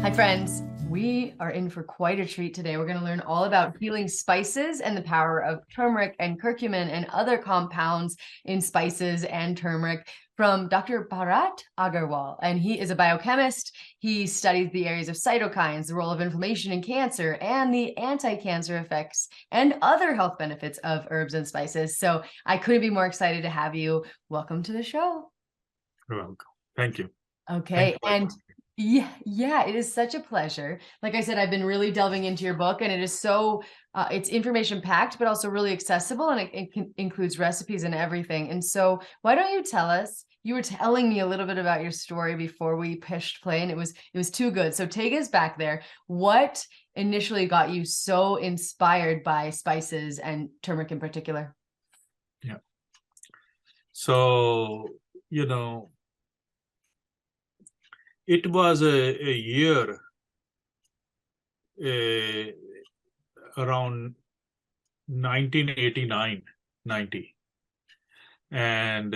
Hi, friends. We are in for quite a treat today. We're going to learn all about healing spices and the power of turmeric and curcumin and other compounds in spices and turmeric from Dr. Bharat Aggarwal. And he is a biochemist. He studies the areas of cytokines, the role of inflammation in cancer, and the anti-cancer effects and other health benefits of herbs and spices. So I couldn't be more excited to have you. Welcome to the show. You're welcome. Thank you. Okay. And yeah, it is such a pleasure. Like I said, I've been really delving into your book, and it is so, it's information packed, but also really accessible, and it includes recipes and everything. And so why don't you tell us, you were telling me a little bit about your story before we pushed play, and it was too good. So take us back there. What initially got you so inspired by spices and turmeric in particular? Yeah. So, it was a year around 1989, 90. And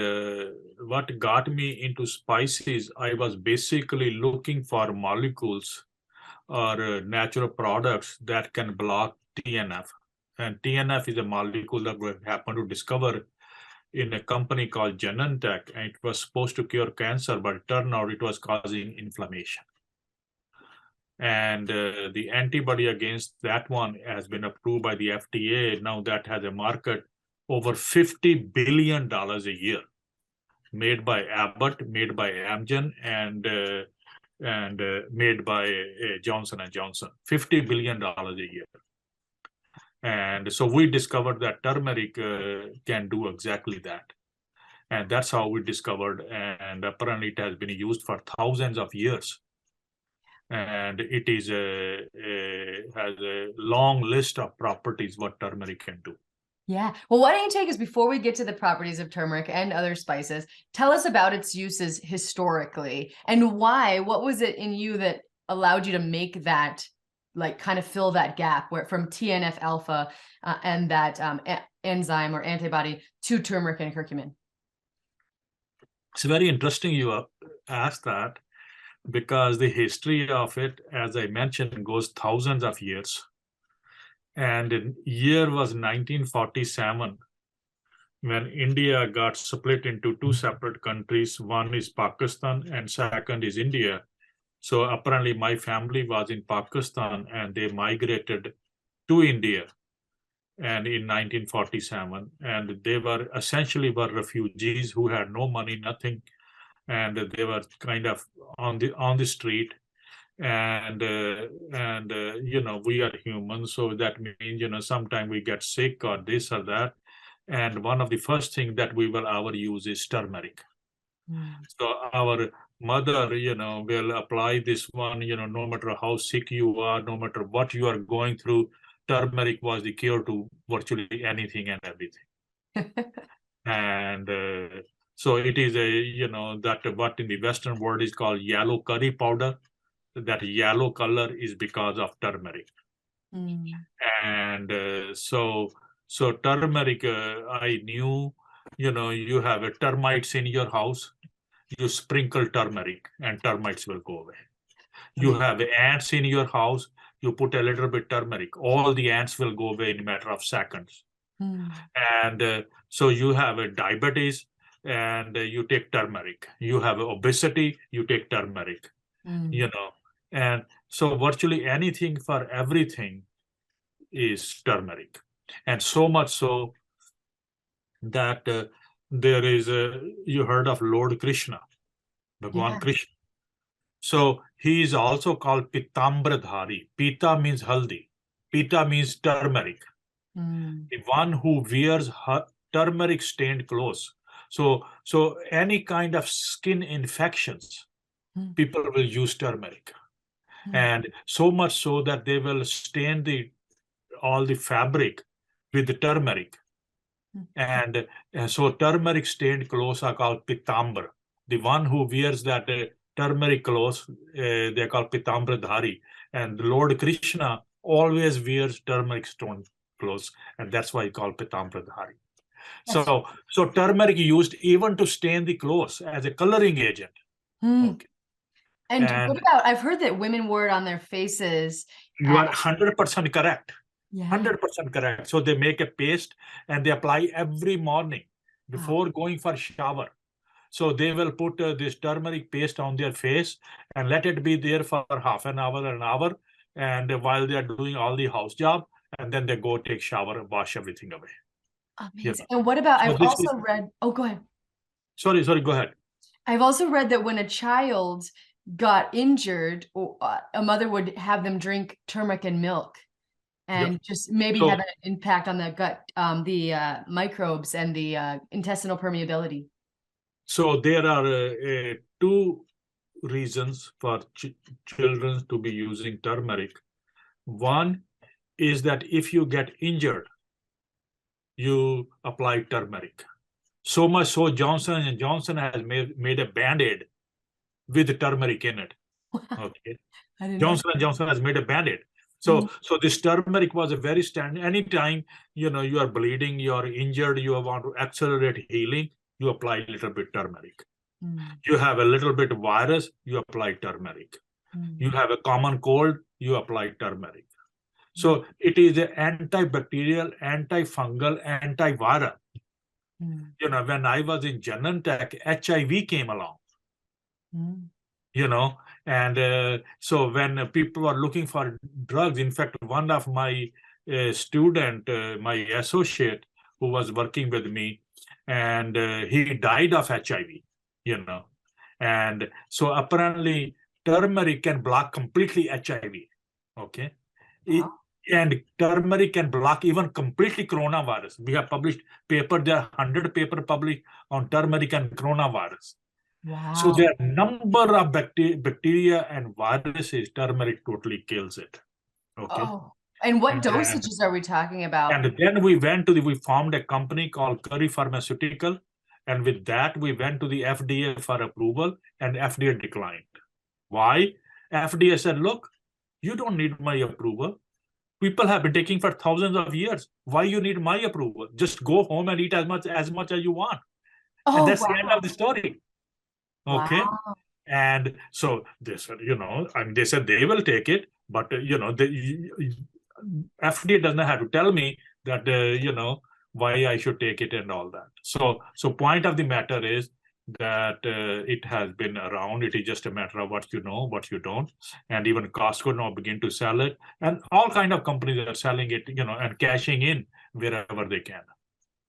what got me into spices, I was basically looking for molecules or natural products that can block TNF. And TNF is a molecule that we happened to discover in a company called Genentech, and it was supposed to cure cancer, but it turned out it was causing inflammation. And the antibody against that one has been approved by the FDA. Now that has a market over $50 billion a year, made by Abbott, made by Amgen, and made by Johnson & Johnson, $50 billion a year. And so we discovered that turmeric can do exactly that. And that's how we discovered, and apparently it has been used for thousands of years. And it is has a long list of properties what turmeric can do. Yeah. Well, why don't you take us, before we get to the properties of turmeric and other spices, tell us about its uses historically and why. What was it in you that allowed you to make that, like, kind of fill that gap where from TNF alpha and that enzyme or antibody to turmeric and curcumin? It's very interesting you asked that, because the history of it, as I mentioned, goes thousands of years. And the year was 1947, when India got split into two separate countries. One is Pakistan and second is India. So apparently my family was in Pakistan and they migrated to India, and in 1947, and they were essentially refugees who had no money, nothing, and they were kind of on the street. And we are humans, so that means sometimes we get sick or this or that. And one of the first thing that we will ever use is turmeric. So our mother, will apply this one, no matter how sick you are, no matter what you are going through, turmeric was the cure to virtually anything and everything. And so it is that what in the Western world is called yellow curry powder. That yellow color is because of turmeric. And so turmeric, I knew, you have a termites in your house, you sprinkle turmeric and termites will go away. You have ants in your house, you put a little bit turmeric, all the ants will go away in a matter of seconds. And so you have a diabetes and you take turmeric. You have obesity, you take turmeric. And so virtually anything for everything is turmeric. And so much so that there is you heard of Lord Krishna, Bhagwan Krishna. So he is also called Pitambradhari. Pita means haldi. Pita means turmeric. The one who wears turmeric stained clothes. So any kind of skin infections, people will use turmeric. And so much so that they will stain all the fabric with the turmeric. And so turmeric stained clothes are called pitambar. The one who wears that turmeric clothes, they're called pitambradhari. And Lord Krishna always wears turmeric stone clothes, and that's why he called pitambradhari. So turmeric used even to stain the clothes as a coloring agent. Okay. And what And about, I've heard that women wear it on their faces. you are 100% correct. Yeah. 100% correct. So they make a paste and they apply every morning before going for shower. So they will put this turmeric paste on their face and let it be there for half an hour, and while they are doing all the house job, and then they go take shower and wash everything away. Amazing. And what about, So I've also read, oh, go ahead. Sorry, go ahead. I've also read that when a child got injured, a mother would have them drink turmeric and milk, and just maybe have an impact on the gut, the microbes and the intestinal permeability. So there are two reasons for children to be using turmeric. One is that if you get injured, you apply turmeric. So much so Johnson & Johnson has made a Band-Aid with turmeric in it. Okay. Johnson & Johnson has made a Band-Aid. So this turmeric was a very standard. Anytime, you are bleeding, you're injured, you want to accelerate healing, you apply a little bit turmeric. You have a little bit of virus, you apply turmeric. You have a common cold, you apply turmeric. So it is an antibacterial, antifungal, antiviral. When I was in Genentech, HIV came along. And so when people were looking for drugs, in fact, one of my student, my associate who was working with me, and he died of HIV, and so apparently turmeric can block completely HIV. Okay. Wow. And turmeric can block even completely coronavirus. We have published paper, there are 100 paper published on turmeric and coronavirus. Wow. So there are number of bacteria and viruses, turmeric totally kills it. Okay. Oh, and what dosages are we talking about? And then we formed a company called Curry Pharmaceutical. And with that, we went to the FDA for approval, and FDA declined. Why? FDA said, look, you don't need my approval. People have been taking for thousands of years. Why you need my approval? Just go home and eat as much as you want. And that's the end of the story. Okay. Wow. And so they said, they said they will take it, but the FDA doesn't have to tell me that why I should take it and all that. So point of the matter is that it has been around. It is just a matter of what you know, what you don't. And even Costco now begin to sell it, and all kind of companies are selling it, and cashing in wherever they can.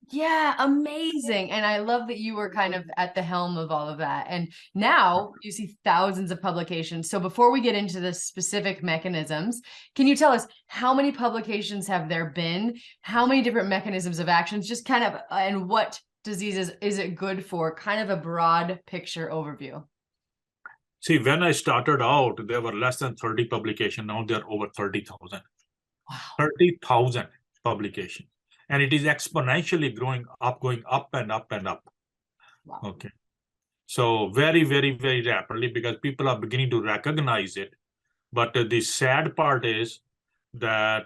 Yeah, amazing. And I love that you were kind of at the helm of all of that. And now you see thousands of publications. So before we get into the specific mechanisms, can you tell us how many publications have there been? How many different mechanisms of actions? Just kind of, and what diseases is it good for? Kind of a broad picture overview. See, when I started out, there were less than 30 publications. Now there are over 30,000. Wow. 30,000 publications. And it is exponentially going up and up and up. Wow. Okay. So very, very, very rapidly, because people are beginning to recognize it. But the sad part is that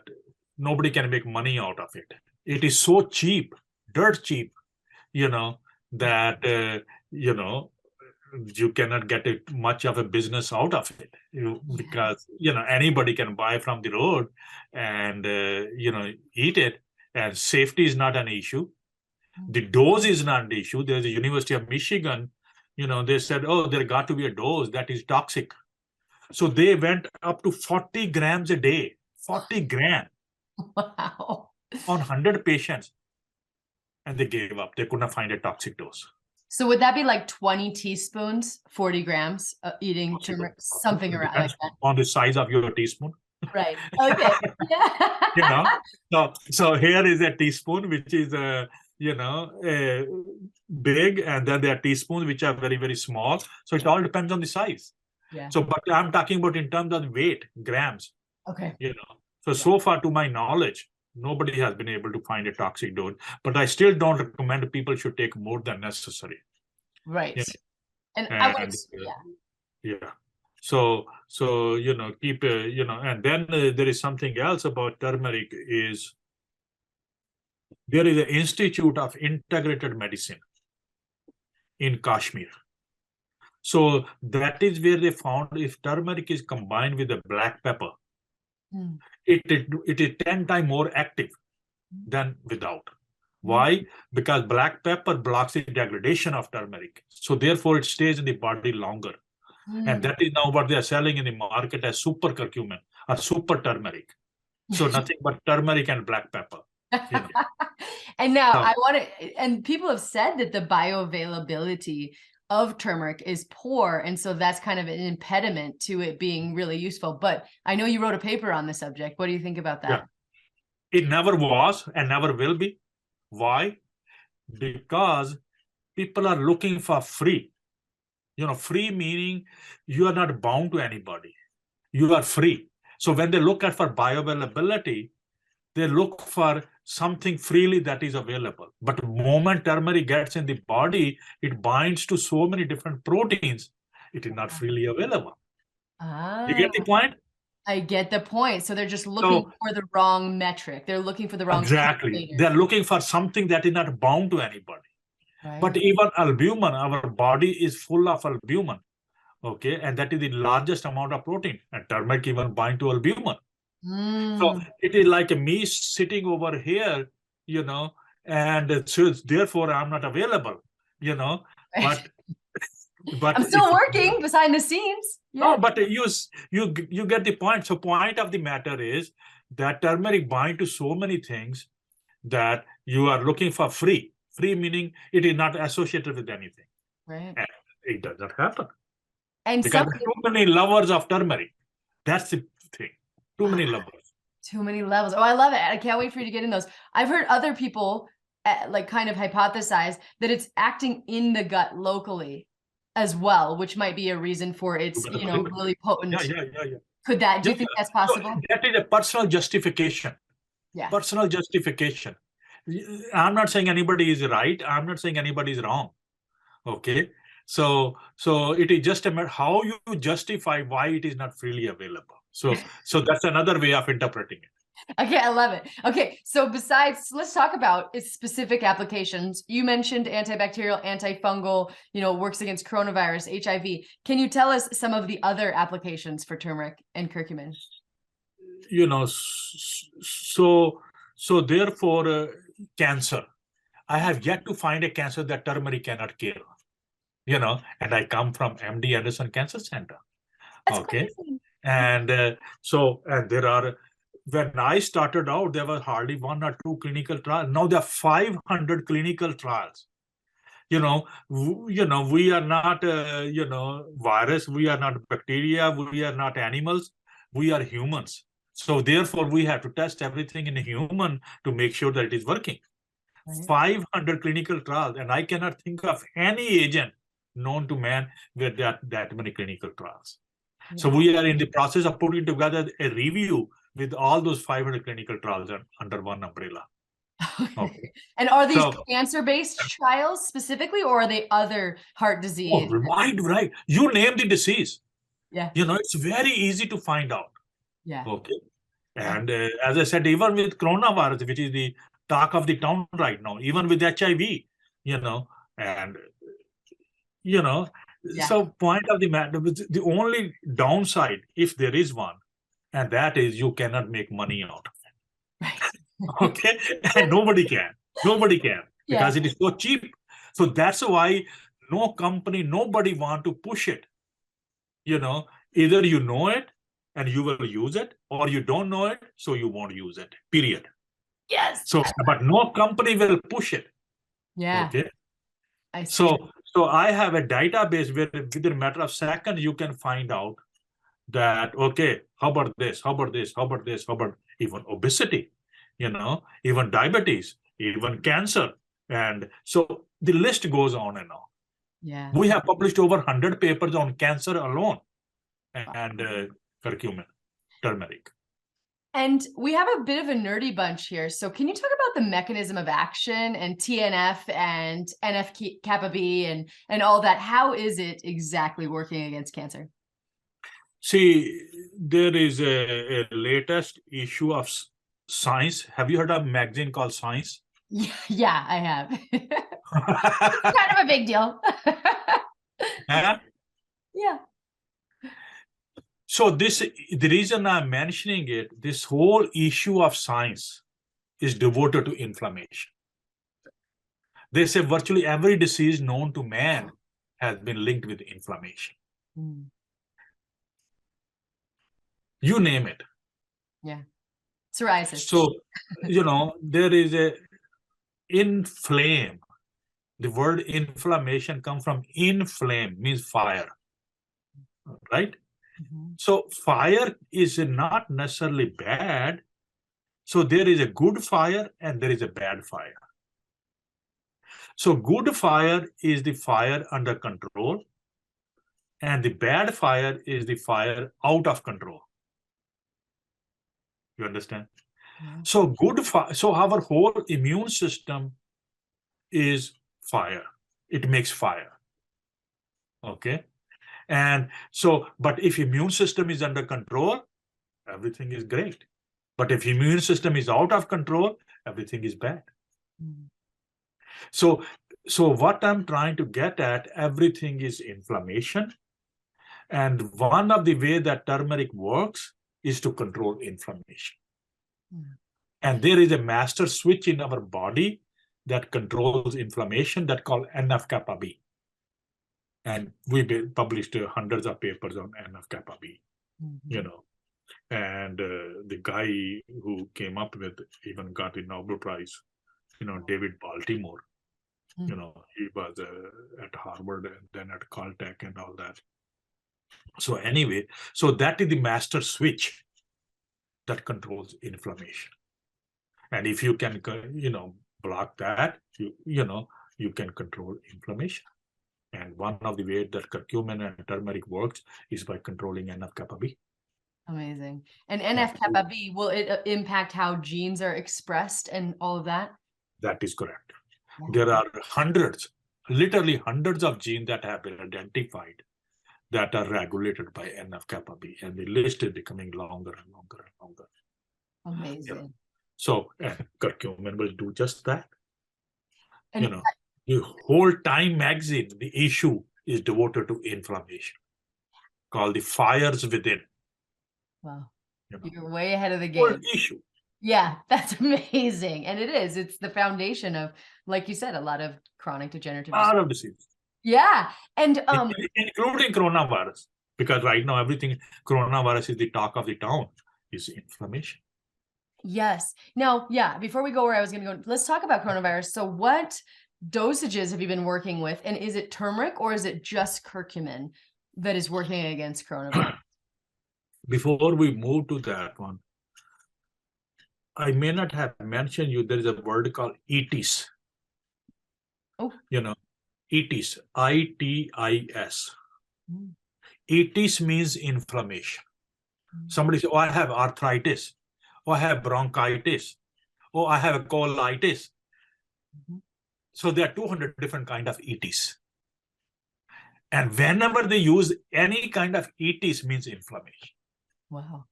nobody can make money out of it. It is so cheap, dirt cheap, that, you cannot get much of a business out of it, because, anybody can buy from the road and, eat it. And safety is not an issue. The dose is not an issue. There's the University of Michigan, they said, oh, there got to be a dose that is toxic. So they went up to 40 grams a day, 40 grams. Wow. On 100 patients. And they gave up. They could not find a toxic dose. So would that be like 20 teaspoons, 40 grams eating turmeric, something around like that? On the size of your teaspoon. Right. Okay. Yeah. So here is a teaspoon, which is big, and then there are teaspoons which are very, very small. So it all depends on the size. Yeah. So, but I'm talking about in terms of weight, grams. Okay. So far, to my knowledge, nobody has been able to find a toxic dose. But I still don't recommend people should take more than necessary. Right. And I would, yeah. So keep and then there is something else about turmeric is there is an Institute of Integrated Medicine in Kashmir. So that is where they found if turmeric is combined with the black pepper, it is 10 times more active than without. Why? Because black pepper blocks the degradation of turmeric. So therefore it stays in the body longer. And that is now what they are selling in the market as super curcumin or super turmeric. So nothing but turmeric and black pepper. You know. And now I want to, and people have said that the bioavailability of turmeric is poor. And so that's kind of an impediment to it being really useful. But I know you wrote a paper on the subject. What do you think about that? Yeah. It never was and never will be. Why? Because people are looking for free. You know, free meaning you are not bound to anybody. You are free. So when they look at for bioavailability, they look for something freely that is available. But the moment turmeric gets in the body, it binds to so many different proteins. It is not freely available. You get the point? I get the point. So they're just looking for the wrong metric. They're looking for the wrong. Exactly. They're looking for something that is not bound to anybody. Right. But even albumin, our body is full of albumin. Okay. And that is the largest amount of protein. And turmeric even bind to albumin. So it is like me sitting over here, you know, and so therefore I'm not available, you know, but I'm still working behind the scenes. No, but you get the point. So point of the matter is that turmeric bind to so many things that you are looking for free. Free meaning it is not associated with anything. Right. And it doesn't happen. And because too many lovers of turmeric. That's the thing. Too many lovers. Too many levels. Oh, I love it. I can't wait for you to get in those. I've heard other people like kind of hypothesize that it's acting in the gut locally as well, which might be a reason for its, you know, really potent. Yeah. Could that, do you think that's possible? So that is a personal justification. Yeah. Personal justification. I'm not saying anybody is right. I'm not saying anybody is wrong. Okay. So it is just a matter how you justify why it is not freely available. So that's another way of interpreting it. Okay, I love it. Okay, so besides, let's talk about its specific applications. You mentioned antibacterial, antifungal, you know, works against coronavirus, HIV. Can you tell us some of the other applications for turmeric and curcumin? You know, so therefore, cancer. I have yet to find a cancer that turmeric cannot cure. You know, and I come from MD Anderson Cancer Center. That's okay, crazy. and there are. When I started out, there was hardly 1 or 2 clinical trials. Now there are 500 clinical trials. We are not, virus. We are not bacteria. We are not animals. We are humans. So therefore, we have to test everything in a human to make sure that it is working. Right. 500 clinical trials, and I cannot think of any agent known to man with that many clinical trials. Yeah. So we are in the process of putting together a review with all those 500 clinical trials under one umbrella. Okay. And are these cancer-based trials specifically, or are they other heart disease? Oh, right. You name the disease. Yeah. It's very easy to find out. Yeah. Okay. And as I said, even with coronavirus, which is the talk of the town right now, even with HIV, so point of the matter, the only downside, if there is one, and that is you cannot make money out of it. Right. Okay. And nobody can because it is so cheap. So that's why no company, nobody want to push it. Either you know it and you will use it, or you don't know it, so you won't use it, period. Yes. So, but no company will push it. Yeah. Okay. I see. So I have a database where within a matter of seconds, you can find out that, okay, how about this? How about this? How about this? How about even obesity, even diabetes, even cancer. And so the list goes on and on. Yeah. We have published over 100 papers on cancer alone and curcumin, turmeric. And we have a bit of a nerdy bunch here. So can you talk about the mechanism of action and TNF and NF-kappa B and all that? How is it exactly working against cancer? See, there is a latest issue of Science. Have you heard of a magazine called Science? Yeah, I have. Kind of a big deal. Yeah. So the reason I'm mentioning it, this whole issue of science is devoted to inflammation. They say virtually every disease known to man has been linked with inflammation. Mm. You name it. Yeah. Psoriasis. So, there is a inflame. The word inflammation comes from inflame, means fire, right? Mhm. So fire is not necessarily bad. So there is a good fire and there is a bad fire. So good fire is the fire under control, and the bad fire is the fire out of control. You understand? Yeah. So good fire. So our whole immune system is fire. It makes fire. Okay. And so, but if immune system is under control, everything is great. But if immune system is out of control, everything is bad. Mm. So, what I'm trying to get at, everything is inflammation. And one of the way that turmeric works is to control inflammation. Mm. And there is a master switch in our body that controls inflammation that called NF-kappa B. And we published hundreds of papers on NF-kappa B, Mhm. and the guy who came up with even got the Nobel Prize, David Baltimore. Mm. He was at Harvard and then at Caltech and all that. So anyway, so that is the master switch that controls inflammation. And if you can, block that, you can control inflammation. And one of the ways that curcumin and turmeric works is by controlling NF-kappa B. Amazing. And NF-kappa B, will it impact how genes are expressed and all of that? That is correct. Yeah. There are hundreds, literally hundreds of genes that have been identified that are regulated by NF-kappa B, and the list is becoming longer and longer and longer. Amazing. So curcumin will do just that. And The whole Time magazine, the issue is devoted to inflammation, called the fires within. wow, you're way ahead of the Whole game. issue. Yeah, that's amazing. And it is. It's the foundation of, like you said, a lot of chronic degenerative A lot disease. of disease, Yeah. And including coronavirus, because right now everything coronavirus is the talk of the town, is inflammation. yes. Now, yeah, before we go where I was going to go, let's talk about coronavirus. So what dosages have you been working with? And is it turmeric or is it just curcumin that is working against coronavirus? Before we move to that one, I may not have mentioned you, there is a word called ETIS. Oh. ETIS, ITIS. Mm. ETIS means inflammation. Somebody say, oh, I have arthritis. Oh, I have bronchitis. Oh, I have a colitis. Mm-hmm. So there are 200 different kinds of ETs. And whenever they use any kind of ETs means inflammation. Wow.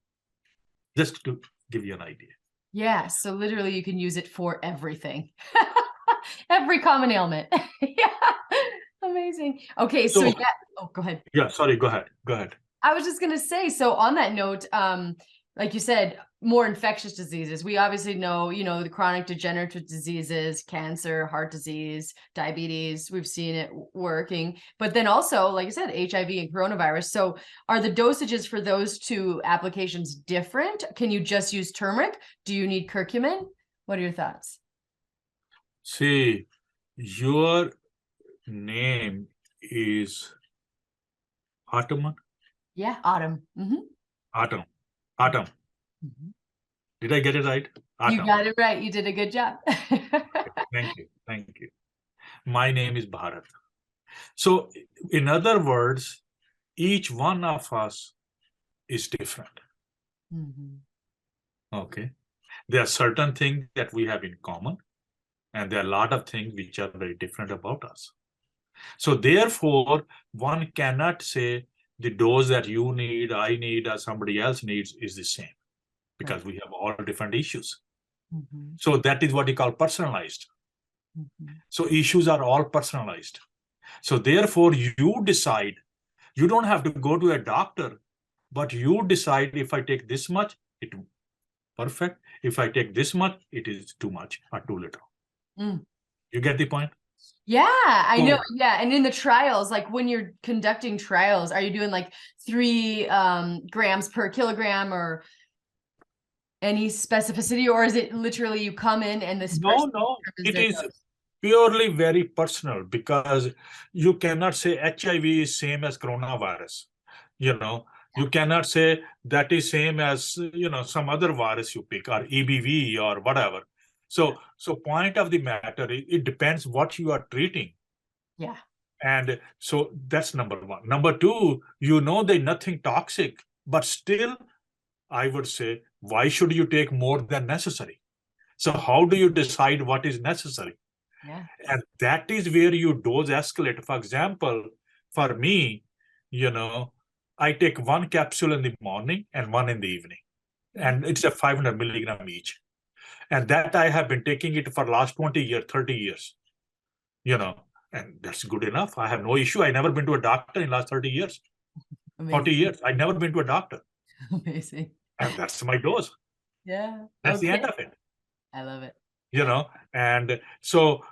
Just to give you an idea. Yeah. So literally you can use it for everything. Every common ailment. Yeah. Amazing. Okay. So yeah. Oh, go ahead. Yeah, sorry, go ahead. Go ahead. I was just going to say, so on that note, like you said, more infectious diseases. We obviously know, the chronic degenerative diseases, cancer, heart disease, diabetes. We've seen it working. But then also, like I said, HIV and coronavirus. So are the dosages for those two applications different? Can you just use turmeric? Do you need curcumin? What are your thoughts? See, your name is Autumn? Yeah, Autumn. Mm-hmm. Autumn. Autumn. Mm-hmm. Did I get it right? Autumn. You got it right. You did a good job. Thank you. Thank you. My name is Bharat. So, in other words, each one of us is different. Mm-hmm. Okay. There are certain things that we have in common, and there are a lot of things which are very different about us. So, therefore, one cannot say the dose that you need, I need, or somebody else needs is the same, because we have all different issues. Mm-hmm. So, that is what you call personalized. Mm-hmm. So, issues are all personalized. So, therefore, you decide You don't have to go to a doctor, but you decide if I take this much, it perfect. If I take this much, it is too much or too little. Mm. You get the point? Yeah, I know. So, Yeah. And in the trials, like when you're conducting trials, are you doing like 3 grams per kilogram or any specificity, or is it literally you come in and this person no, determines it their is dose? purely very personal, because you cannot say HIV is same as coronavirus. You cannot say that is same as some other virus you pick, or EBV or whatever. So point of the matter, it depends what you are treating. Yeah. And so that's number one. Number two, there's nothing toxic, but still, I would say, why should you take more than necessary? So how do you decide what is necessary? Yeah. And that is where you dose escalate. For example, for me, I take 1 capsule in the morning and 1 in the evening, and it's a 500 milligram each. And that I have been taking it for last 20 years, 30 years, and that's good enough. I have no issue. I never been to a doctor in last 30 years, Amazing. 40 years. I never been to a doctor. Amazing. And that's my dose. Yeah. That's the Okay. end of it. I love it. And so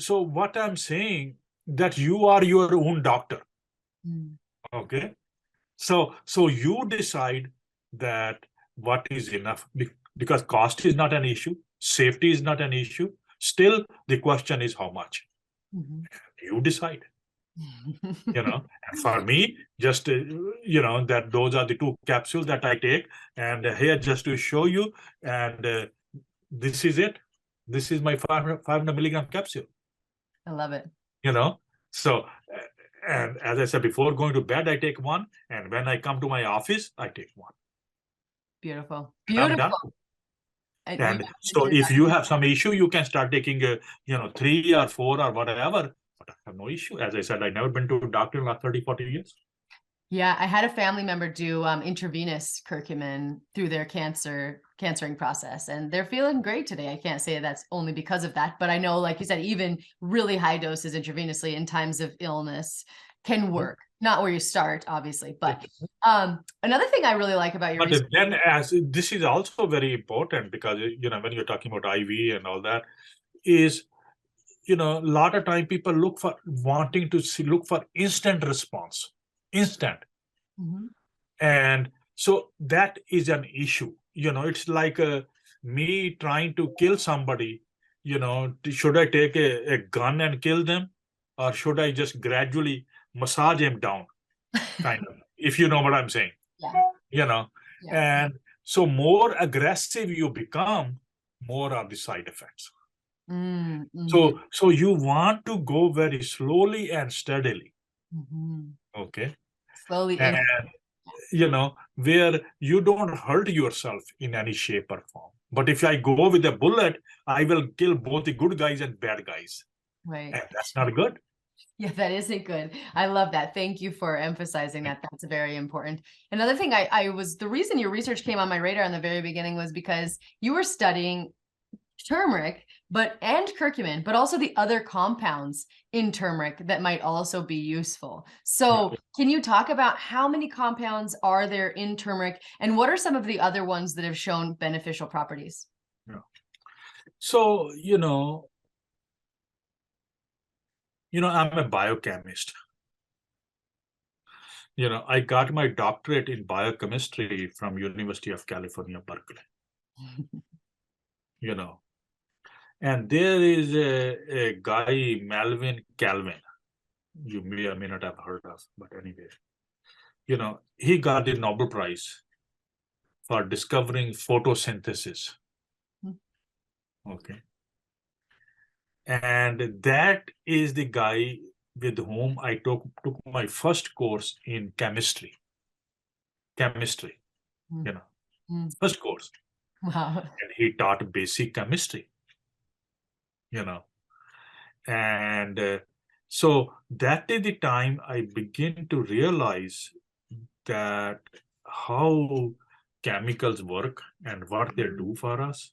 what I'm saying, that you are your own doctor. Mm. Okay. So you decide that what is enough, because cost is not an issue, safety is not an issue. Still, the question is how much. Mhm. You decide. And for me, just that those are the 2 capsules that I take, and here just to show you, and this is it. This is my 500 milligram capsule. I love it. So and as I said before, going to bed I take 1, and when I come to my office I take 1. Beautiful. And I'm done. Beautiful. And And so if you have some issue, you can start taking 3 or 4 or whatever, but I have no issue. As I said, I never been to a doctor in last 30, 40 years. yeah, I had a family member do intravenous curcumin through their cancering process, and they're feeling great today. I can't say that's only because of that, but I know, like you said, even really high doses intravenously in times of illness can work. Not where you start, obviously, but another thing I really like about your But research. then, as this is also very important, because when you're talking about IV and all that, is a lot of time people wanting to look for instant response, instant. Mhm. And so that is an issue. It's like me trying to kill somebody. Should I take a gun and kill them, or should I just gradually massage him down, kind of, if you know what I'm saying? Yeah. Yeah. And so more aggressive you become, more are the side effects. Mm-hmm. So you want to go very slowly and steadily. Mm-hmm. Okay. Slowly in. And where you don't hurt yourself in any shape or form. But if I go with a bullet, I will kill both the good guys and bad guys. Right. And that's not good. Yeah, that isn't good. I love that. Thank you for emphasizing that. That's very important. Another thing the reason your research came on my radar in the very beginning was because you were studying turmeric, and curcumin, but also the other compounds in turmeric that might also be useful. So can you talk about how many compounds are there in turmeric, and what are some of the other ones that have shown beneficial properties? Yeah. So, I'm a biochemist. I got my doctorate in biochemistry from University of California, Berkeley. And there is a guy, Melvin Calvin, you may or may not have heard of, but anyway, he got the Nobel Prize for discovering photosynthesis. Okay. And that is the guy with whom I took my first course in chemistry. First course. Wow. And he taught basic chemistry, and so that is the time I begin to realize that how chemicals work and what they do for us.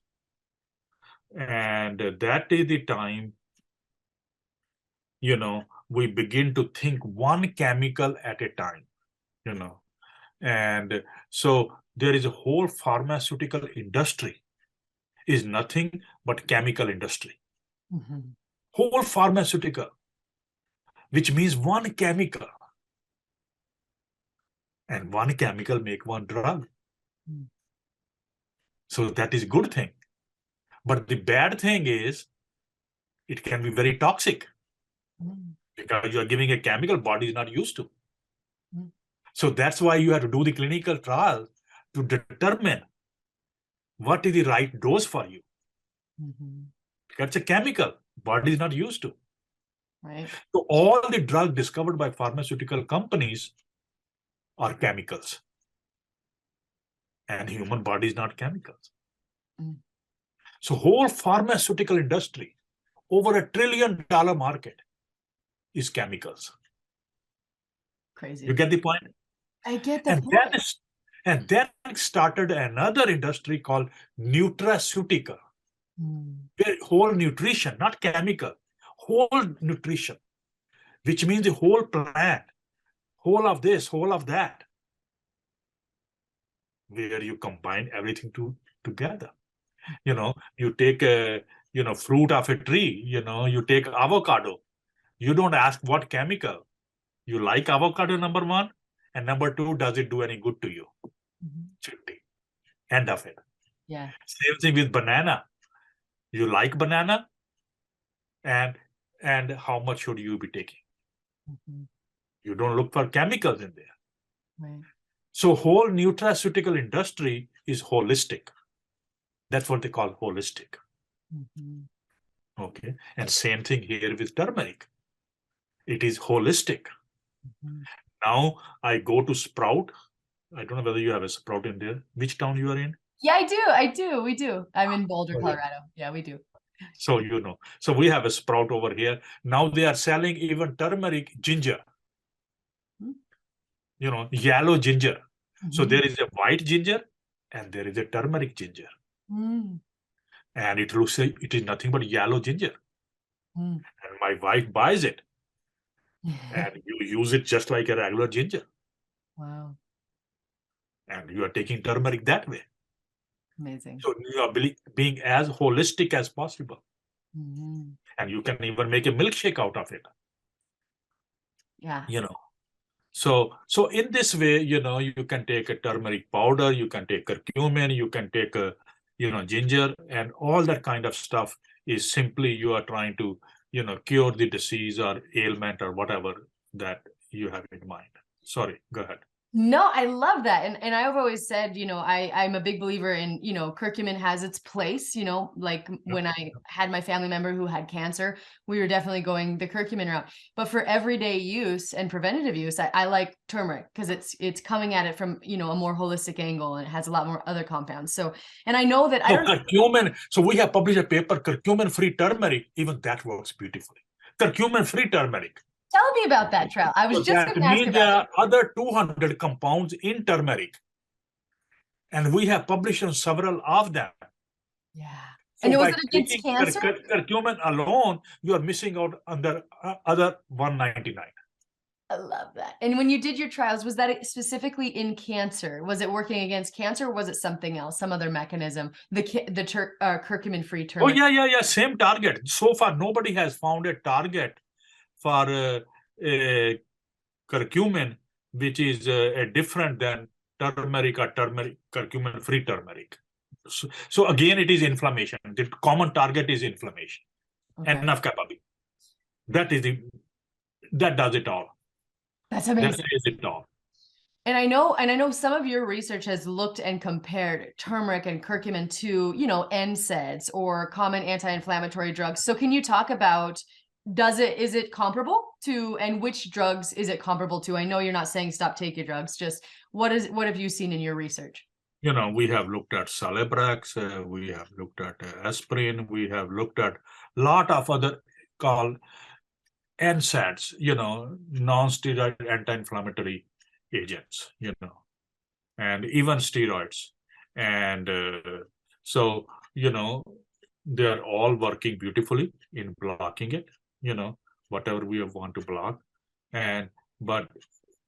And that is the time, we begin to think one chemical at a time, and so there is a whole pharmaceutical industry is nothing but chemical industry. Whole pharmaceutical, which means one chemical, and one chemical make one drug. So that is a good thing. But the bad thing is it can be very toxic because you are giving a chemical body is not used to. So that's why you have to do the clinical trial to determine what is the right dose for you. Because it's a chemical, body is not used to. Right. So all the drugs discovered by pharmaceutical companies are chemicals. And human body is not chemicals. So whole pharmaceutical industry, over $1 trillion market, is chemicals. Crazy. You get the point? I get the point. And then started another industry called nutraceutical. Whole nutrition, not chemical, whole nutrition, which means the whole plant, whole of this, whole of that, where you combine everything together. You take a fruit of a tree, you take avocado. You don't ask what chemical. You like avocado, number one, and number two, does it do any good to you? End of it. Yeah. Same thing with banana. You like banana, and how much should you be taking? You don't look for chemicals in there. Right. So whole nutraceutical industry is holistic. That's what they call holistic. Okay. And same thing here with turmeric. It is holistic. Now I go to Sprout. I don't know whether you have a Sprout in there. Which town you are in? Yeah, I do. We do. I'm in Boulder, Colorado. Yeah, we do. So so we have a Sprout over here. Now they are selling even turmeric ginger. Yellow ginger. So there is a white ginger and there is a turmeric ginger. And it looks like it is nothing but yellow ginger. And my wife buys it. And you use it just like a regular ginger. Wow. And you are taking turmeric that way. Amazing. So you are being as holistic as possible. And you can even make a milkshake out of it. Yeah. So in this way, you can take a turmeric powder, you can take curcumin, you can take a, ginger, and all that kind of stuff is simply you are trying to, cure the disease or ailment or whatever that you have in mind. Sorry, go ahead. No, I love that. And I've always said, I'm a big believer in, curcumin has its place, like when I had my family member who had cancer, we were definitely going the curcumin route. But for everyday use and preventative use, I like turmeric because it's coming at it from, a more holistic angle, and it has a lot more other compounds. So, and I know that curcumin. So we have published a paper, curcumin-free turmeric. Even that works beautifully. Curcumin-free turmeric. Tell me about that, Trell. I was just going to ask about there are other 200 compounds in turmeric. And we have published on several of them. Yeah. So and was it against cancer? Curcumin alone, you are missing out on the other 199. I love that. And when you did your trials, was that specifically in cancer? Was it working against cancer, or was it something else, some other mechanism? The curcumin-free turmeric. Oh, yeah. Same target. So far, nobody has found a target for curcumin, which is different than turmeric or curcumin-free turmeric. So again, it is inflammation. The common target is inflammation. Okay. Enough capability. That does it all. That's amazing. That says it all. And I know some of your research has looked and compared turmeric and curcumin to, NSAIDs or common anti-inflammatory drugs. So can you talk about, is it comparable to, and which drugs is it comparable to? I know you're not saying stop taking your drugs, just what have you seen in your research? We have looked at Celebrex, we have looked at aspirin, we have looked at a lot of other called NSAIDs, non-steroid anti-inflammatory agents, and even steroids. And so, they're all working beautifully in blocking it, whatever we want to block, but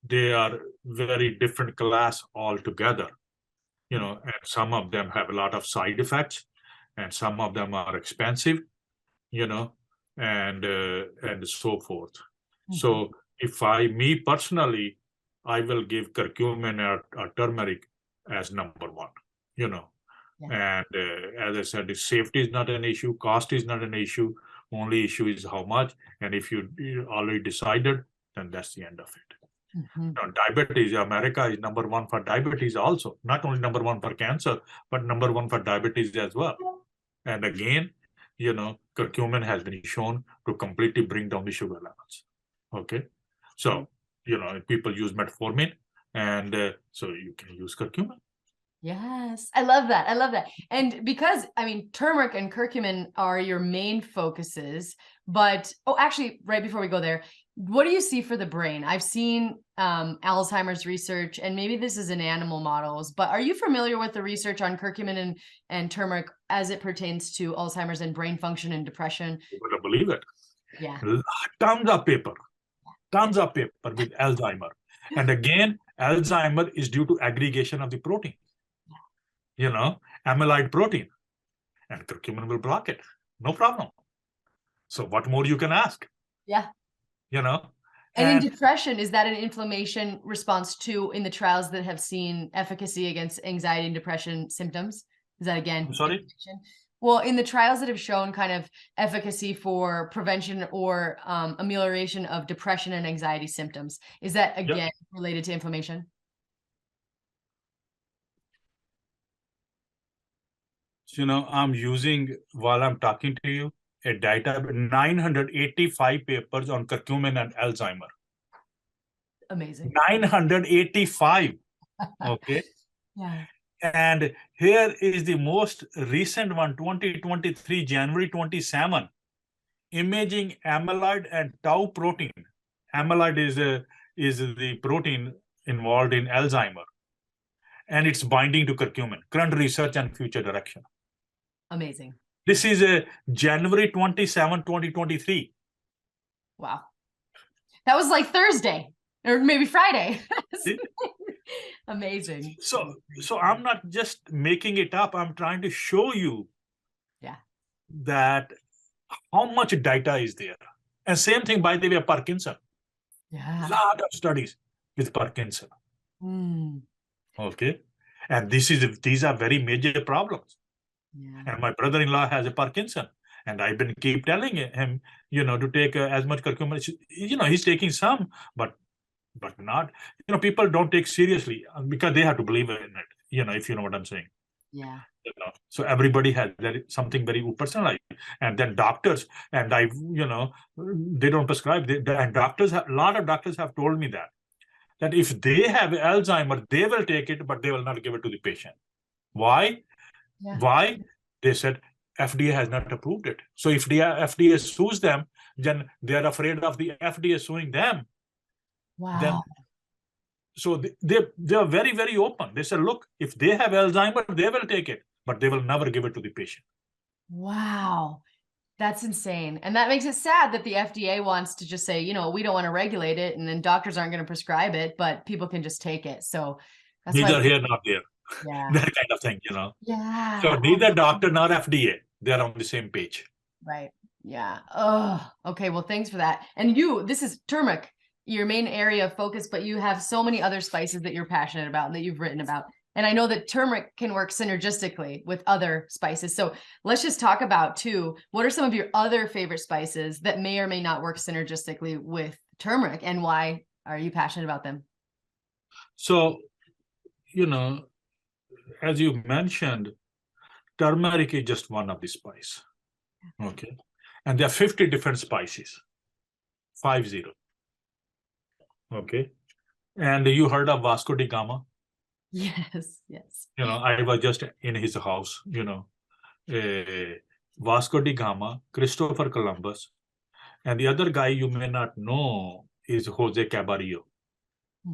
they are very different class altogether, and some of them have a lot of side effects, and some of them are expensive, and so forth. So if me personally, I will give curcumin or turmeric as number one, and as I said, safety is not an issue, cost is not an issue, only issue is how much, and if you already decided, then that's the end of it. Diabetes, America is number one for diabetes also, not only number one for cancer, but number one for diabetes as well. And again, curcumin has been shown to completely bring down the sugar levels. Okay. So, people use metformin, and so you can use curcumin. Yes, I love that. I love that. And because, turmeric and curcumin are your main focuses, but, actually, right before we go there, what do you see for the brain? I've seen Alzheimer's research, and maybe this is in animal models, but are you familiar with the research on curcumin and turmeric as it pertains to Alzheimer's and brain function and depression? You would believe it. Yeah. Tons of paper with Alzheimer. And again, Alzheimer is due to aggregation of the protein, amyloid protein, and curcumin will block it. No problem. So what more you can ask? Yeah. And in depression, is that an inflammation response too in the trials that have seen efficacy against anxiety and depression symptoms? Is that again? I'm sorry? Well, in the trials that have shown kind of efficacy for prevention or amelioration of depression and anxiety symptoms, is that again related to inflammation? I'm using, while I'm talking to you, a data 985 papers on curcumin and Alzheimer. Amazing. 985. Okay. Yeah. And here is the most recent one, 2023, January 27, imaging amyloid and tau protein. Amyloid is the protein involved in Alzheimer, and it's binding to curcumin. Current research and future direction. Amazing. This is January 27, 2023. Wow. That was like Thursday or maybe Friday. Amazing. So I'm not just making it up. I'm trying to show you that how much data is there. And same thing, by the way, Parkinson. Yeah. Lot of studies with Parkinson. Okay. And these are very major problems. Yeah. And my brother-in-law has a Parkinson, and I've been keep telling him, to take as much curcumin. He's taking some, but not. People don't take seriously because they have to believe in it. If you know what I'm saying. Yeah. So everybody has something very personalized, and then doctors and they don't prescribe. And doctors, a lot of doctors have told me that if they have Alzheimer, they will take it, but they will not give it to the patient. Why? Yeah. Why? They said FDA has not approved it. So if the FDA sues them, then they're afraid of the FDA suing them. Wow. So they are very, very open. They said, look, if they have Alzheimer, they will take it, but they will never give it to the patient. Wow. That's insane. And that makes it sad that the FDA wants to just say, we don't want to regulate it, and then doctors aren't going to prescribe it, but people can just take it. So that's neither here nor there. Yeah. That kind of thing, Yeah. So neither doctor nor FDA, they're on the same page. Right. Yeah. Oh, okay. Well, thanks for that. And this is turmeric, your main area of focus, but you have so many other spices that you're passionate about and that you've written about. And I know that turmeric can work synergistically with other spices. So let's just talk about too, what are some of your other favorite spices that may or may not work synergistically with turmeric, and why are you passionate about them? So, as you mentioned, turmeric is just one of the spice. Okay. And there are 50 different spices. 50. Okay. And you heard of Vasco da Gama? Yes, yes. I was just in his house, Vasco da Gama, Christopher Columbus, and the other guy you may not know is Jose Cabarrillo.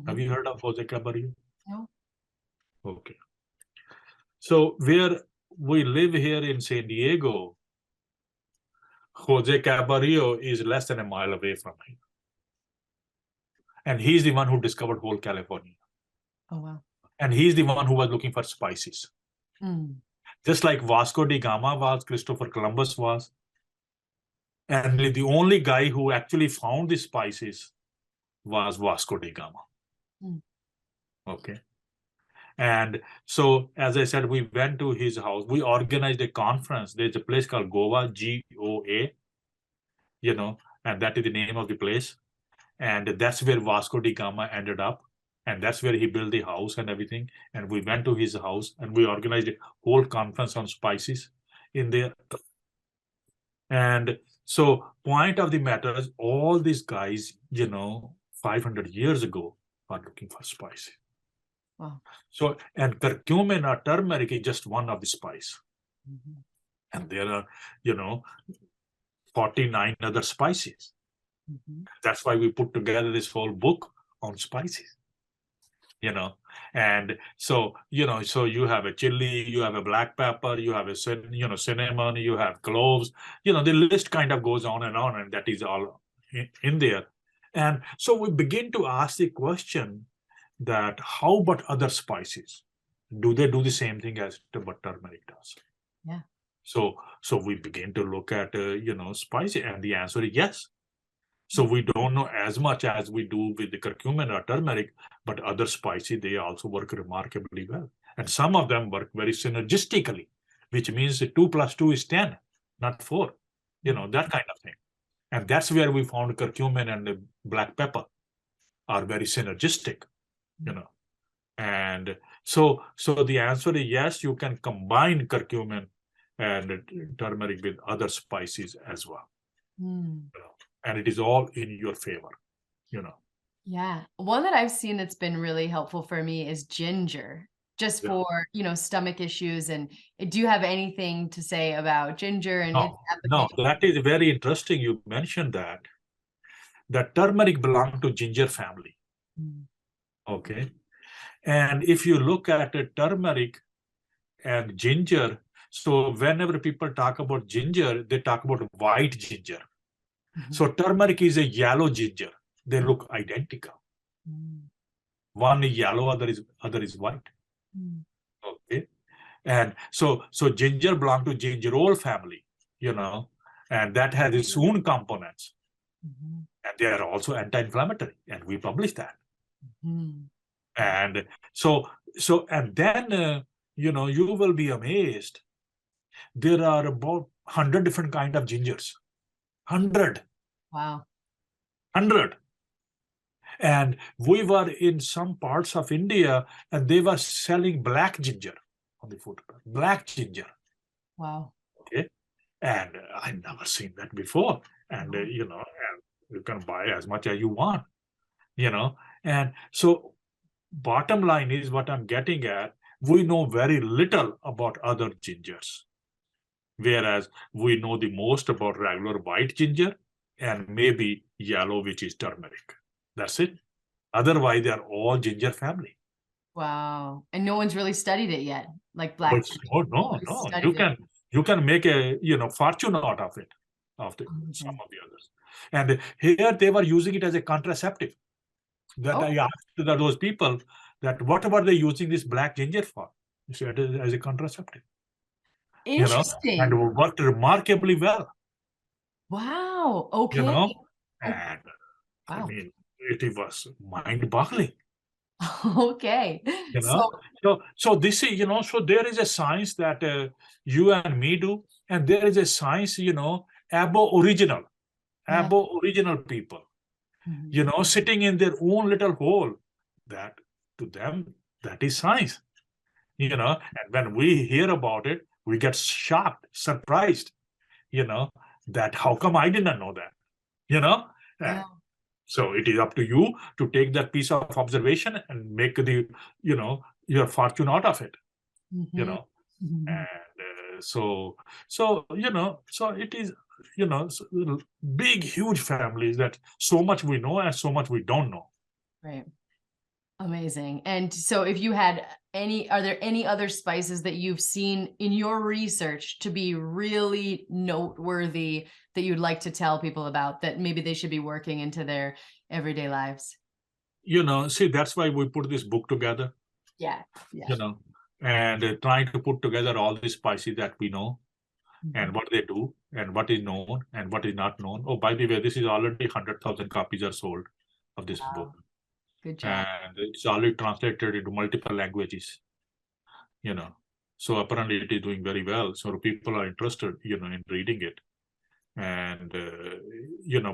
Have you heard of Jose Cabarrillo? No. Okay. So where we live here in San Diego, Jose Cabarrillo is less than a mile away from him. And he's the one who discovered whole California. Oh, wow. And he's the one who was looking for spices. Mm. Just like Vasco da Gama was, Christopher Columbus was. And the only guy who actually found the spices was Vasco da Gama. Mm. Okay. And so, as I said, we went to his house. We organized a conference. There's a place called Goa, Goa, and that is the name of the place. And that's where Vasco da Gama ended up. And that's where he built the house and everything. And we went to his house and we organized a whole conference on spices in there. And so, point of the matter is, all these guys, 500 years ago, are looking for spices. Wow. So, and curcumin or turmeric is just one of the spice. Mm-hmm. And there are, 49 other spices. Mm-hmm. That's why we put together this whole book on spices. And so, so you have a chili, you have a black pepper, you have a, cinnamon, you have cloves, the list kind of goes on, and that is all in there. And so we begin to ask the question that how about other spices? Do they do the same thing as what turmeric does? Yeah. So we begin to look at, spices, and the answer is yes. So we don't know as much as we do with the curcumin or turmeric, but other spices, they also work remarkably well. And some of them work very synergistically, which means 2 + 2 is 10, not 4, that kind of thing. And that's where we found curcumin and the black pepper are very synergistic, And so the answer is yes, you can combine curcumin and turmeric with other spices as well. Mm. And it is all in your favor, Yeah. One that I've seen that's been really helpful for me is ginger, just Yeah. for, stomach issues. And do you have anything to say about ginger and its No, application? that is very interesting. You mentioned that turmeric belongs to ginger family. Mm. Okay. And if you look at turmeric and ginger, so whenever people talk about ginger, they talk about white ginger. Mm-hmm. So turmeric is a yellow ginger. They look identical. Mm. One is yellow, other is white. Mm. Okay. And so ginger belongs to gingerol family, and that has its own components. Mm-hmm. And they are also anti-inflammatory, and we publish that. Mm-hmm. And and then you will be amazed. There are about 100 different kind of gingers. 100. Wow. 100. And we were in some parts of India, and they were selling black ginger on the footpath. Black ginger. Wow. Okay. And I never seen that before. And Wow. and you can buy as much as you want. And so bottom line is what I'm getting at. We know very little about other gingers, whereas we know the most about regular white ginger and maybe yellow, which is turmeric. That's it. Otherwise, they are all ginger family. Wow. And no one's really studied it yet, like But black ginger. no. Nobody's You studied it. can make a fortune out of it, some Okay. of the others. And here they were using it as a contraceptive. That Oh, I asked those people that what were they using this black ginger for? You said as a contraceptive, and interesting. it worked remarkably well, Wow. you Okay. know, Oh, and I wow. mean, it was mind-boggling, Okay. So, So this is, so there is a science that you and me do, and there is a science, yeah. Aboriginal people, Mhm. sitting in their own little hole. That to them, that is science, And when we hear about it, we get shocked, surprised, that how come I didn't know that, you know? And Yeah. so it is up to you to take that piece of observation and make your fortune out of it, you Mhm. know. Mhm. And so it is, big, huge families that so much we know and so much we don't know. Right. Amazing. And so if you had are there any other spices that you've seen in your research to be really noteworthy that you'd like to tell people about that maybe they should be working into their everyday lives? See, that's why we put this book together, Yeah. Yeah. you know, and trying to put together all the spices that we know Mhm. and what they do and what is known and what is not known. Oh, by the way, this is already 100,000 copies are sold of this book, Wow. Good job. and it's already translated into multiple languages, you know. So apparently it is doing very well. So people are interested, in reading it. And,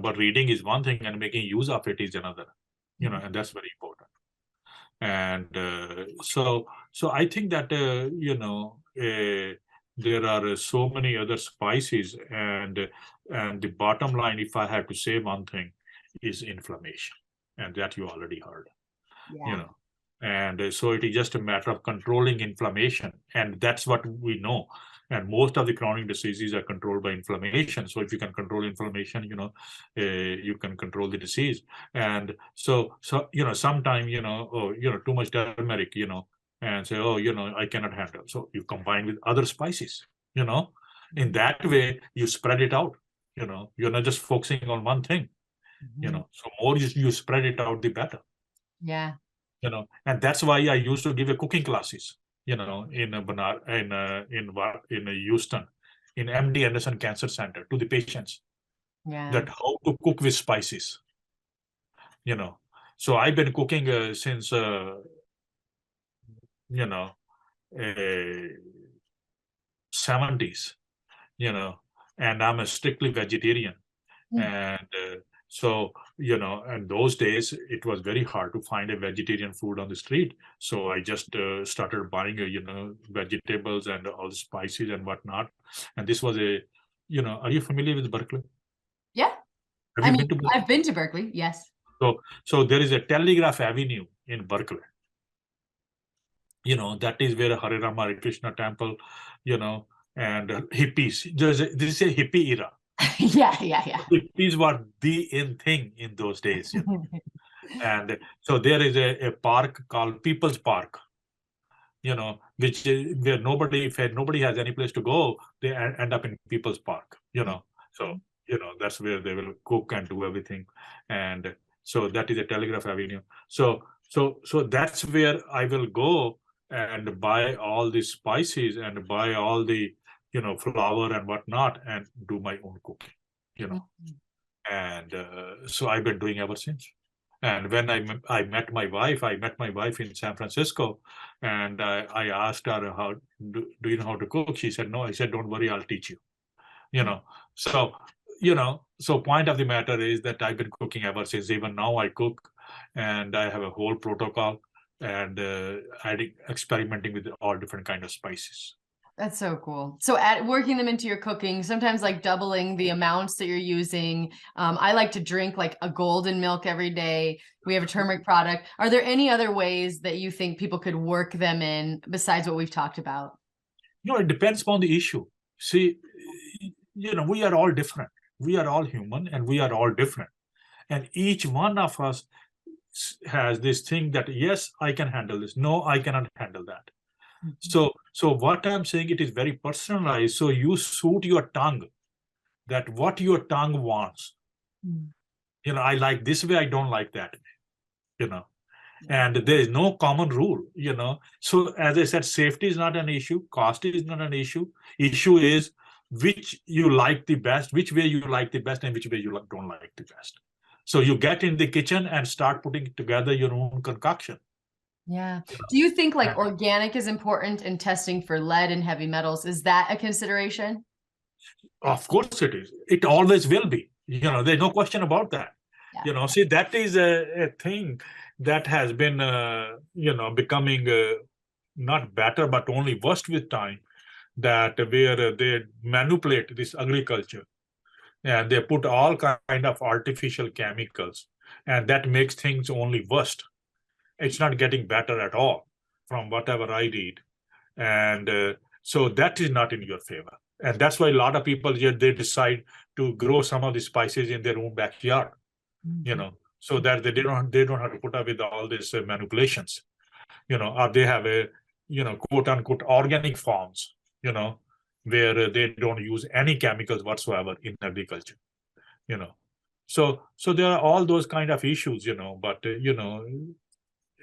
but reading is one thing and making use of it is another, Mhm. and that's very important. And so I think that, there are so many other spices, and the bottom line, if I had to say one thing, is inflammation, and that you already heard, you Yeah. know. And so it is just a matter of controlling inflammation, and that's what we know. And most of the chronic diseases are controlled by inflammation. So if you can control inflammation, you can control the disease. And so sometime, oh, too much turmeric, and say, oh, I cannot handle. So you combine with other spices, in that way you spread it out. You're not just focusing on one thing. Mhm. So more you spread it out, the better. Yeah. And that's why I used to give a cooking classes, in Houston, in MD Anderson Cancer Center, to the patients, Yeah. that how to cook with spices. you know so I've been cooking since you know uh, 70s, and I'm a strictly vegetarian. Mm. And so, in those days, it was very hard to find a vegetarian food on the street. So I just started buying, vegetables and all the spices and whatnot. And this was are you familiar with Berkeley? Yeah. Have I you mean, been to I've Berkeley? been to Berkeley. Yes. So there is a Telegraph Avenue in Berkeley. That is where Hare Rama Hare Krishna temple, and hippies. This is a hippie era. Yeah. Yeah. Yeah. Hippies were the in thing in those days. And so there is a park called People's Park, which where if nobody has any place to go, they end up in People's Park, So, that's where they will cook and do everything. And so that is a Telegraph Avenue. So that's where I will go and buy all the spices and buy all the, flour and whatnot and do my own cooking, you know. Mhm. And so I've been doing ever since. And when I met my wife, in San Francisco, and I asked her, how do you know how to cook? She said, no. I said, don't worry, I'll teach you. You know, so point of the matter is that I've been cooking ever since. Even now I cook, and I have a whole protocol, and experimenting with all different kind of spices. That's so cool. So working them into your cooking, sometimes like doubling the amounts that you're using. I like to drink like a golden milk every day. We have a turmeric product. Are there any other ways that you think people could work them in besides what we've talked about? It depends upon the issue. See, we are all different. We are all human, and we are all different. And each one of us has this thing that, yes, I can handle this. No, I cannot handle that. Mhm. So what I'm saying, it is very personalized. So you suit your tongue, that what your tongue wants. Mm. I like this way, I don't like that way, you know. Yeah. And there is no common rule, So as I said, safety is not an issue, cost is not an issue. Issue is which you like the best, which way you like the best, and which way you don't like the best. So you get in the kitchen and start putting together your own concoction. Yeah. Do you think like And organic is important in testing for lead and heavy metals? Is that a consideration? of course it is. It always will be. Yeah. There's no question about that. Yeah. See, that is a thing that has been, becoming not better, but only worse with time. That where they manipulate this agriculture, and they put all kind of artificial chemicals, and that makes things only worse. It's not getting better at all, from whatever I read. And so that is not in your favor. And that's why a lot of people here, they decide to grow some of the spices in their own backyard, Mhm. so that they don't have to put up with all these manipulations, or they have a, quote unquote organic farms, where they don't use any chemicals whatsoever in agriculture, So there are all those kind of issues, but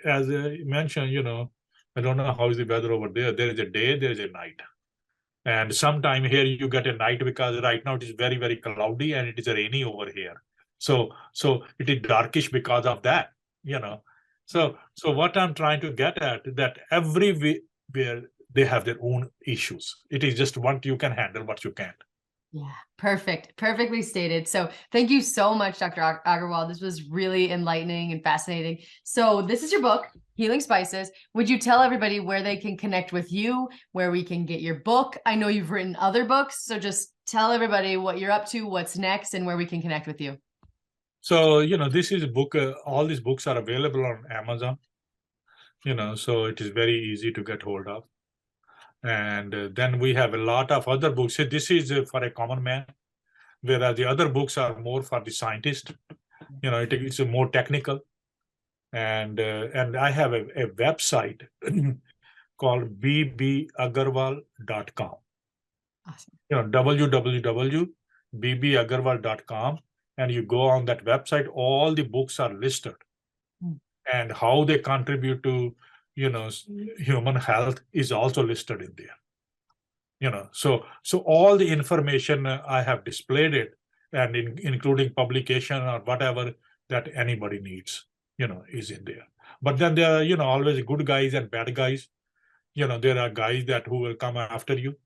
as I mentioned, I don't know how is the weather over there. There is a day, there is a night. And sometime here you get a night because right now it is very, very cloudy and it is rainy over here. So it is darkish because of that, So what I'm trying to get at that everywhere they have their own issues. It is just what you can handle, what you can't. Yeah, perfect. Perfectly stated. So thank you so much, Dr. Aggarwal. This was really enlightening and fascinating. So this is your book, Healing Spices. Would you tell everybody where they can connect with you, where we can get your book? I know you've written other books, so just tell everybody what you're up to, what's next, and where we can connect with you. So, this is a book. All these books are available on Amazon, so it is very easy to get hold of. And then we have a lot of other books. So this is for a common man, whereas the other books are more for the scientist. It's more technical. And I have a website called bbaggarwal.com. Awesome. www.bbaggarwal.com, and you go on that website, all the books are listed, and how they contribute to human health is also listed in there. So all the information I have displayed it, and including publication or whatever that anybody needs, is in there. But then there are always good guys and bad guys. There are guys who will come after you,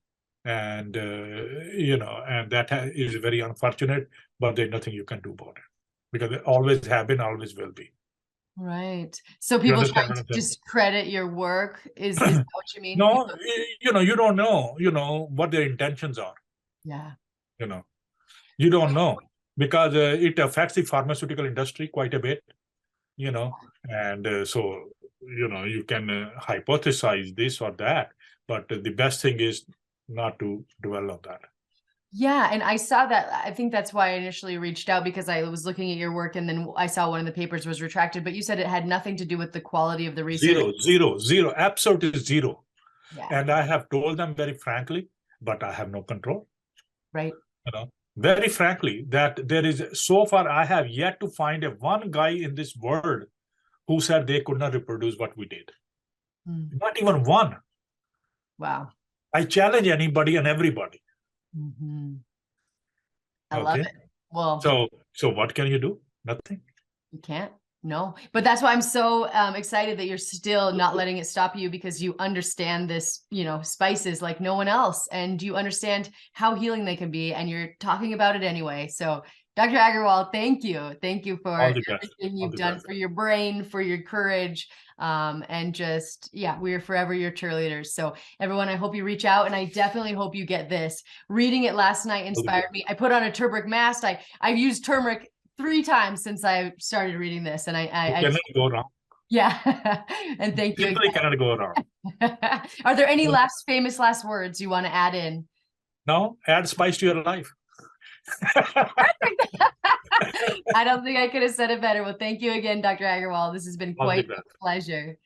and and that is very unfortunate. But there's nothing you can do about it, because they always have been, always will be. Right. So people trying to discredit your work is that what you mean? No, you don't know, what their intentions are. Yeah. You don't know, because it affects the pharmaceutical industry quite a bit, and so, you can hypothesize this or that, but the best thing is not to dwell on that. Yeah, and I saw that. I think that's why I initially reached out, because I was looking at your work and then I saw one of the papers was retracted, but you said it had nothing to do with the quality of the research. Zero, absolutely zero. Yeah. And I have told them very frankly, but I have no control. Right. Very frankly, that there is, so far I have yet to find one guy in this world who said they could not reproduce what we did. Not even one. Wow. I challenge anybody and everybody. I love it. Well, so what can you do? Nothing. You can't. No, but that's why I'm so excited that you're still not letting it stop you, because you understand this, spices like no one else, and you understand how healing they can be, and you're talking about it anyway. So Dr. Aggarwal, thank you. Thank you for everything you've done for your brain, for your courage. And just, yeah, we are forever your cheerleaders. So everyone, I hope you reach out, and I definitely hope you get this. Reading it last night inspired me. I put on a turmeric mask. I've used turmeric 3 times since I started reading this, and I cannot go wrong. Yeah. And thank you. Simply cannot go wrong. Are there any famous last words you want to add in? No, add spice to your life. I don't think I could have said it better. Well, thank you again, Dr. Aggarwal. This has been quite a pleasure.